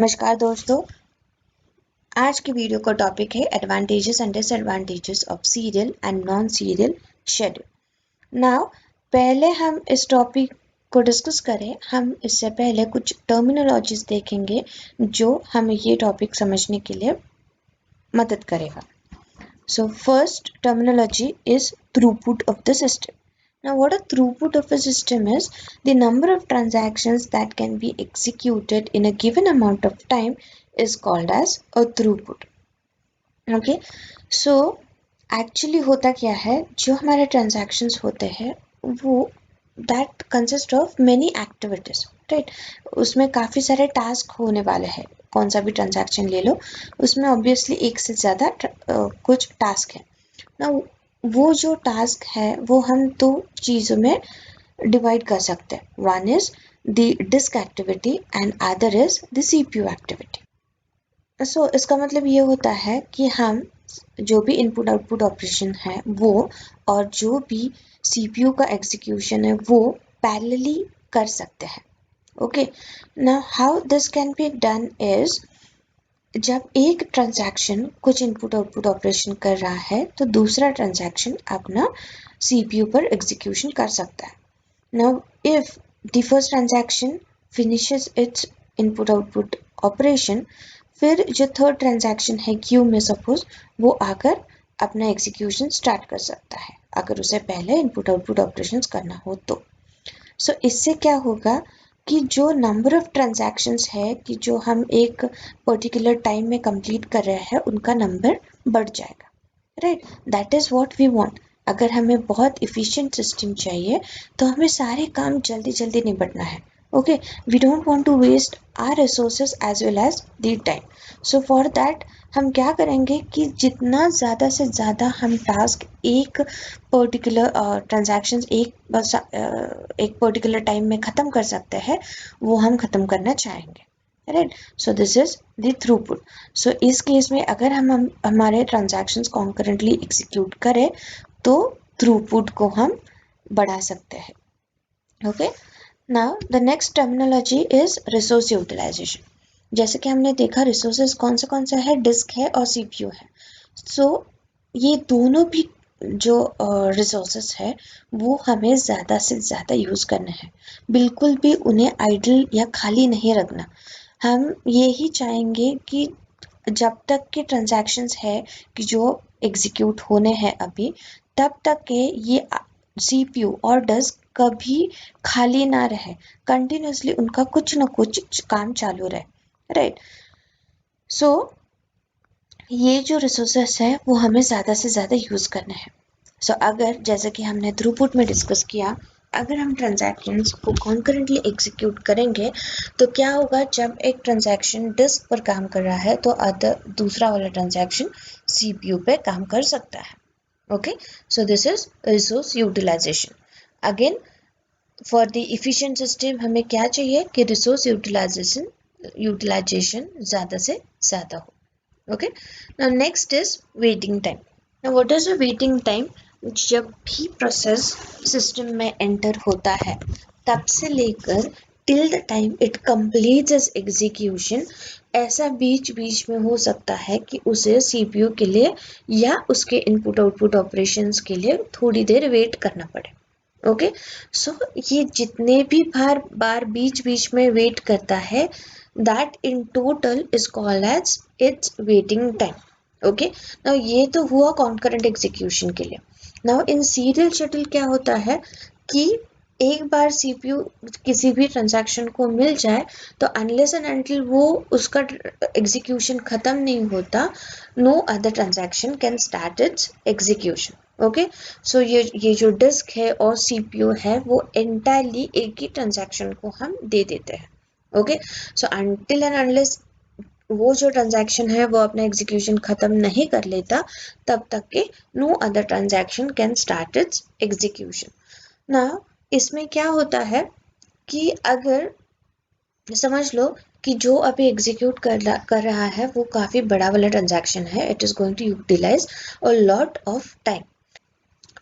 नमस्कार दोस्तों, आज की वीडियो का टॉपिक है advantages and disadvantages of serial and non serial schedule. Now पहले हम इस टॉपिक को डिस्कस करें, हम इससे पहले कुछ टर्मिनोलॉजीज देखेंगे जो हमें ये टॉपिक समझने के लिए मदद करेगा। So first terminology is throughput of the system. Now what a throughput of a system is, the number of transactions that can be executed in a given amount of time is called as a throughput. Okay, so actually होता क्या है, जो हमारे transactions होते हैं वो that consist of many activities, right? उसमें काफ़ी सारे टास्क होने वाले हैं। कौन सा भी ट्रांजैक्शन ले लो, उसमें ऑब्वियसली एक से ज़्यादा कुछ टास्क है ना। वो जो टास्क है वो हम दो चीज़ों में डिवाइड कर सकते हैं। One is the disk activity and other is the CPU activity. So इसका मतलब ये होता है कि हम जो भी इनपुट आउटपुट ऑपरेशन है वो और जो भी सीपीयू का एग्जीक्यूशन है वो पैरेलली कर सकते हैं। Okay, now how this can be done is, जब एक ट्रांजैक्शन कुछ इनपुट आउटपुट ऑपरेशन कर रहा है तो दूसरा ट्रांजैक्शन अपना सीपीयू पर एग्जीक्यूशन कर सकता है। Now if the first transaction finishes it's input output operation, फिर जो थर्ड ट्रांजैक्शन है क्यू में सपोज वो आकर अपना एग्जीक्यूशन स्टार्ट कर सकता है अगर उसे पहले इनपुट आउटपुट ऑपरेशंस करना हो तो। सो इससे क्या होगा कि जो नंबर ऑफ ट्रांजैक्शंस है कि जो हम एक पर्टिकुलर टाइम में कंप्लीट कर रहे हैं उनका नंबर बढ़ जाएगा, right? That is what we want. अगर हमें बहुत इफ़िशिएंट सिस्टम चाहिए तो हमें सारे काम जल्दी जल्दी निपटना है। Okay, we don't want to waste our resources as well as the time. So for that हम क्या करेंगे कि जितना ज़्यादा से ज़्यादा हम टास्क एक पर्टिकुलर ट्रांजैक्शंस एक पर्टिकुलर टाइम में ख़त्म कर सकते हैं वो हम ख़त्म करना चाहेंगे, right? So this is the throughput. So इस केस में अगर हम हमारे ट्रांजैक्शंस कॉन्करेंटली एग्जीक्यूट करें तो थ्रूपुट को हम बढ़ा सकते हैं। Okay, now the next terminology is resource utilization. जैसे कि हमने देखा रिसोर्सेज कौन से है, डिस्क है और सीपीयू है। सो ये दोनों भी जो रिसोर्सेज है वो हमें ज़्यादा से ज़्यादा यूज़ करने हैं, बिल्कुल भी उन्हें आइडल या खाली नहीं रखना। हम ये ही चाहेंगे कि जब तक के ट्रांजैक्शंस है कि जो एग्जीक्यूट होने हैं अभी, तब तक के ये सीपीयू और डिस्क कभी खाली ना रहे, कंटिन्यूसली उनका कुछ ना कुछ काम चालू रहे, राइट? सो ये जो रिसोर्सेस है वो हमें ज़्यादा से ज़्यादा यूज़ करना है। सो अगर जैसे कि हमने थ्रूपुट में डिस्कस किया, अगर हम ट्रांजैक्शंस को कॉन्करेंटली एग्जीक्यूट करेंगे तो क्या होगा, जब एक ट्रांजैक्शन डिस्क पर काम कर रहा है तो दूसरा वाला ट्रांजैक्शन सीपीयू पे काम कर सकता है। Okay, so this is resource utilization. Again for the efficient system हमें क्या चाहिए कि रिसोर्स यूटिलाइजेशन ज़्यादा से ज़्यादा हो। Okay, now next is waiting time. Now what is a waiting time? जब भी प्रोसेस सिस्टम में एंटर होता है तब से लेकर till the time it completes its execution, ऐसा बीच बीच में हो सकता है कि उसे सीपीयू के लिए या उसके इनपुट आउटपुट ऑपरेशंस के लिए थोड़ी देर वेट करना पड़े। ओके, सो ये जितने भी बार बीच बीच में वेट करता है, that in total is called as its waiting time. Okay, now ये तो हुआ concurrent execution के लिए। now in serial shuttle क्या होता है कि एक बार CPU किसी भी ट्रांजैक्शन को मिल जाए तो unless and until वो उसका एग्जीक्यूशन खत्म नहीं होता, no other transaction can start its execution. Okay, so ये जो डिस्क है और CPU है वो एंटायरली एक ही ट्रांजैक्शन को हम दे देते हैं। Okay, so until and unless वो जो ट्रांजैक्शन है वो अपना एग्जीक्यूशन खत्म नहीं कर लेता तब तक के no other transaction can start its execution. ना इसमें क्या होता है कि अगर समझ लो कि जो अभी एग्जीक्यूट कर रहा है वो काफ़ी बड़ा वाला ट्रांजैक्शन है, it is going to utilize a lot of time,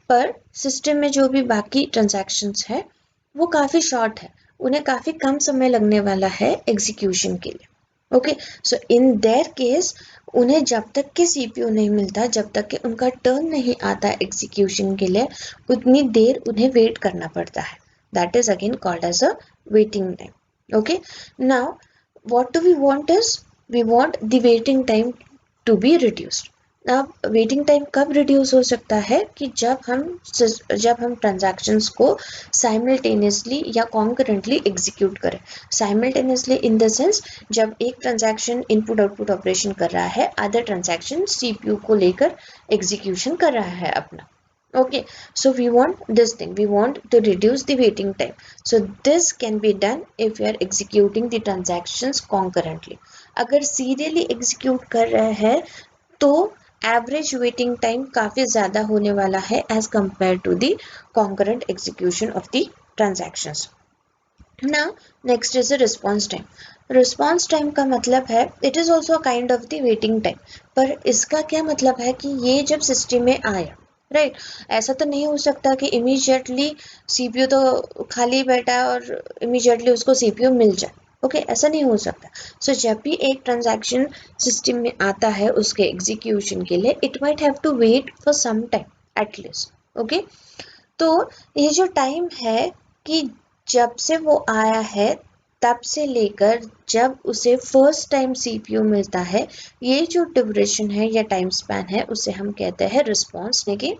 पर सिस्टम में जो भी बाकी ट्रांजैक्शंस है वो काफ़ी शॉर्ट है, उन्हें काफ़ी कम समय लगने वाला है एग्जीक्यूशन के लिए। Okay, so in their case उन्हें जब तक के सीपीयू नहीं मिलता, जब तक कि उनका टर्न नहीं आता एग्जीक्यूशन के लिए, उतनी देर उन्हें वेट करना पड़ता है. That is again called as a waiting time. Okay, now what do we want is we want the waiting time to be reduced. अब वेटिंग टाइम कब रिड्यूस हो सकता है कि जब हम ट्रांजैक्शंस को साइमल्टेनियसली या कॉन्करेंटली एग्जीक्यूट करें. साइमल्टेनियसली इन द सेंस, जब एक ट्रांजैक्शन इनपुट आउटपुट ऑपरेशन कर रहा है, अदर ट्रांजैक्शन सीपीयू को लेकर एग्जीक्यूशन कर रहा है अपना. Okay, so we want this thing, we want to reduce the waiting time. So this can be done if you are executing the transactions concurrently. अगर serially execute कर रहे हैं तो average waiting time काफ़ी ज़्यादा होने वाला है as compared to the concurrent execution of the transactions. Now next is the response time. Response time का मतलब है it is also a kind of the waiting time. पर इसका क्या मतलब है कि ये जब सिस्टम में आया, राइट, ऐसा तो नहीं हो सकता कि इमीडिएटली सीपीयू तो खाली बैठा है और इमीडिएटली उसको सीपीयू मिल जाए. ओके, ऐसा नहीं हो सकता. सो जब भी एक ट्रांजैक्शन सिस्टम में आता है उसके एग्जीक्यूशन के लिए, it might have to wait for some time at least. Okay, तो ये जो टाइम है कि जब से वो आया है तब से लेकर जब उसे फर्स्ट टाइम सीपीयू मिलता है, ये जो ड्यूरेशन है या टाइम स्पैन है उसे हम कहते हैं रिस्पॉन्स. लेकिन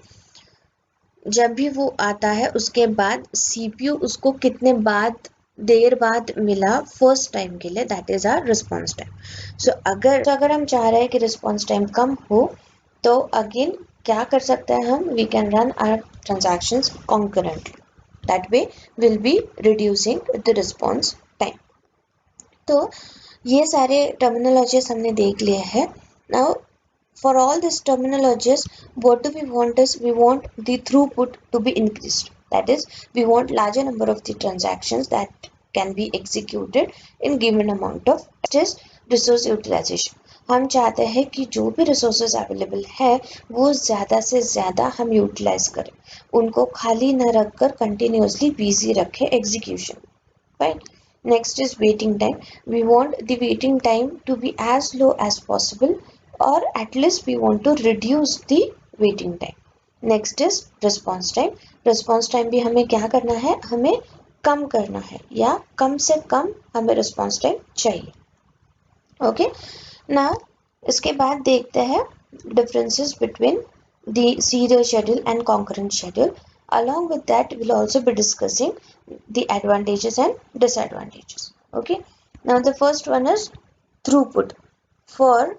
जब भी वो आता है उसके बाद सीपीयू उसको कितने देर बाद मिला फर्स्ट टाइम के लिए, that is our response time. So अगर हम चाह रहे हैं कि रिस्पॉन्स टाइम कम हो तो अगेन क्या कर सकते हैं हम, we can run our transactions concurrently. That way will be reducing the response time. तो ये सारे टर्मिनोलॉजीज हमने देख लिए हैं. Now for all these terminologies, what do we want is we want the throughput to be increased. That is, we want larger number of the transactions that can be executed in given amount of. Next is resource utilization. हम चाहते हैं कि जो भी resources available है वो ज़्यादा से ज़्यादा हम यूटिलाइज करें, उनको खाली न रखकर कंटिन्यूसली बिजी रखें execution. Right. Next is waiting time. We want the waiting time to be as low as possible, or at least we want to reduce the waiting time. Next is response time. Response time भी हमें क्या करना है, हमें कम करना है या कम से कम हमें response time चाहिए. ओके, नाउ इसके बाद देखते हैं differences between the serial schedule and concurrent schedule. Along with that, we'll also be discussing the advantages and disadvantages. Okay, now the first one is throughput. For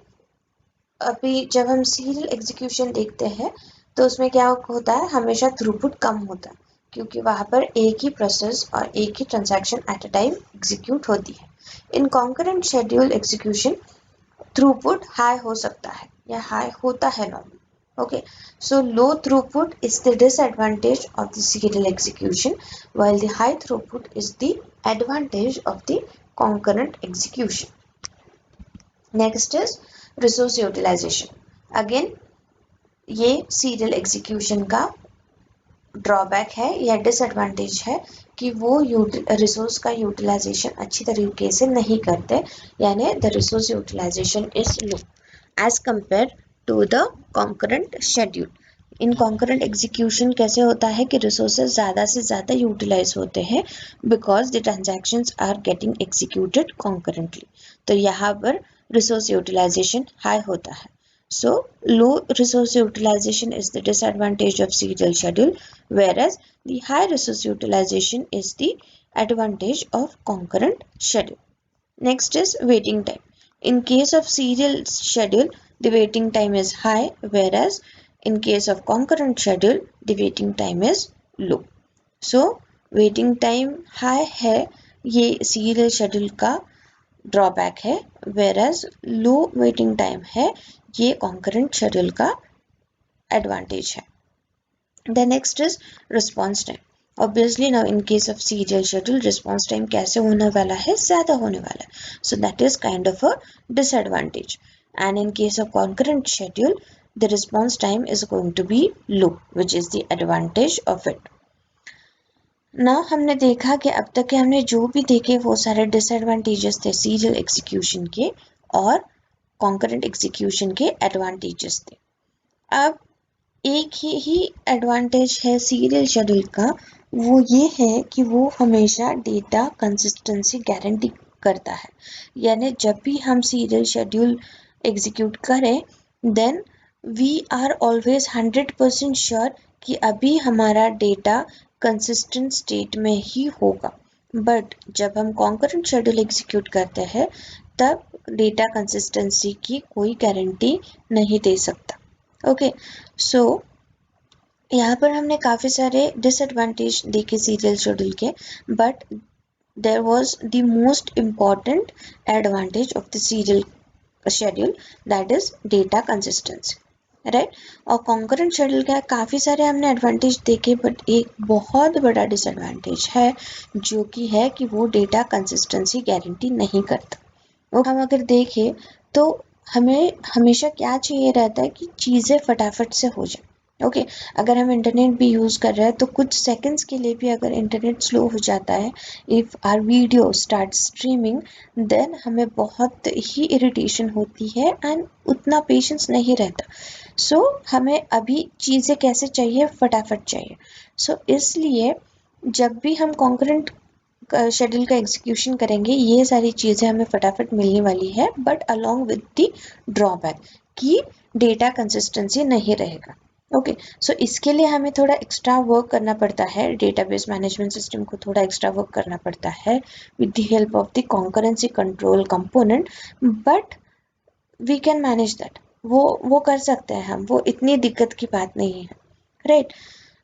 अभी जब हम serial execution देखते हैं तो उसमें क्या होता है, हमेशा थ्रूपुट कम होता है क्योंकि वहाँ पर एक ही प्रोसेस और एक ही transaction at a time execute होती है. In concurrent schedule execution throughput high हो सकता है या हाई होता है normal. Okay, so low throughput is the disadvantage of the serial execution, while the high throughput is the advantage of the concurrent execution. Next is resource utilization. Again, ये serial execution का drawback है या disadvantage है कि वो resource का utilisation अच्छी तरीके से नहीं करते, यानी the resource utilization is low as compare to the concurrent schedule. In concurrent execution कैसे होता है कि रिसोर्सेज ज़्यादा से ज़्यादा यूटिलाइज होते हैं because the transactions are getting executed concurrently. तो यहाँ पर रिसोर्स यूटिलाइजेशन हाई होता है. So low resource utilization is the disadvantage of serial schedule, whereas the high resource utilization is the advantage of concurrent schedule. Next is waiting time. In case of serial schedule, the waiting time is high, whereas in case of concurrent schedule, the waiting time is low. So waiting time high है, ये serial schedule का drawback है, whereas low waiting time है, ये concurrent schedule का advantage है. The next is response time. Obviously now in case of serial schedule response time कैसे होने वाला है, ज़्यादा होने वाला है. So that is kind of a disadvantage. And in case of concurrent schedule the response time is going to be low, which is the advantage of it. ना हमने देखा कि अब तक के हमने जो भी देखे वो सारे डिसएडवांटेजेस थे सीरियल एग्जीक्यूशन के, और कॉन्करेंट एग्जीक्यूशन के एडवांटेजेस थे। अब एक ही एडवांटेज है सीरियल शेड्यूल का, वो ये है कि वो हमेशा डेटा कंसिस्टेंसी गारंटी करता है। यानी जब भी हम सीरियल शेड्यूल एग्जीक्यूट करें, then we are always 100% sure कि अभी हमारा डेटा कंसिस्टेंट स्टेट में ही होगा। बट जब हम कॉन्करेंट शेड्यूल एग्जीक्यूट करते हैं, तब डेटा कंसिस्टेंसी की कोई गारंटी नहीं दे सकता। ओके, सो यहाँ पर हमने काफ़ी सारे डिसएडवांटेज देखे सीरियल शेड्यूल के, but there was the most important advantage of the serial schedule, that is data consistency, right. और कॉन्करेंट शेड्यूल का काफ़ी सारे हमने एडवांटेज देखे, बट एक बहुत बड़ा डिसएडवांटेज है जो कि है कि वो डेटा कंसिस्टेंसी गारंटी नहीं करता। और हम अगर देखें तो हमें हमेशा क्या चाहिए रहता है कि चीज़ें फटाफट से हो जाए। ओके, अगर हम इंटरनेट भी यूज़ कर रहे हैं तो कुछ सेकंड्स के लिए भी अगर इंटरनेट स्लो हो जाता है, if our video start streaming, then हमें बहुत ही इरिटेशन होती है एंड उतना पेशेंस नहीं रहता। सो हमें अभी चीज़ें कैसे चाहिए, फटाफट चाहिए। सो इसलिए जब भी हम कॉन्करेंट शेड्यूल का एग्जीक्यूशन करेंगे, ये सारी चीज़ें हमें फटाफट मिलने वाली है, but along with the drawback कि डेटा कंसिस्टेंसी नहीं रहेगा। ओके, सो इसके लिए हमें थोड़ा एक्स्ट्रा वर्क करना पड़ता है, डेटाबेस मैनेजमेंट सिस्टम को थोड़ा एक्स्ट्रा वर्क करना पड़ता है with the help of the concurrency control component, but we can manage that. वो कर सकते हैं हम, वो इतनी दिक्कत की बात नहीं है, right,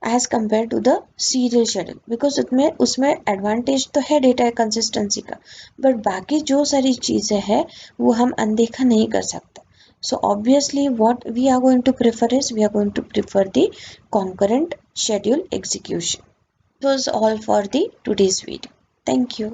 as compare to the serial schedule, because उसमें एडवांटेज तो है डेटा कंसिस्टेंसी का, बट बाकी जो सारी चीज़ें हैं वो हम अनदेखा नहीं कर सकते। So obviously what we are going to prefer is we are going to prefer the concurrent schedule execution. It was all for the today's video. Thank you.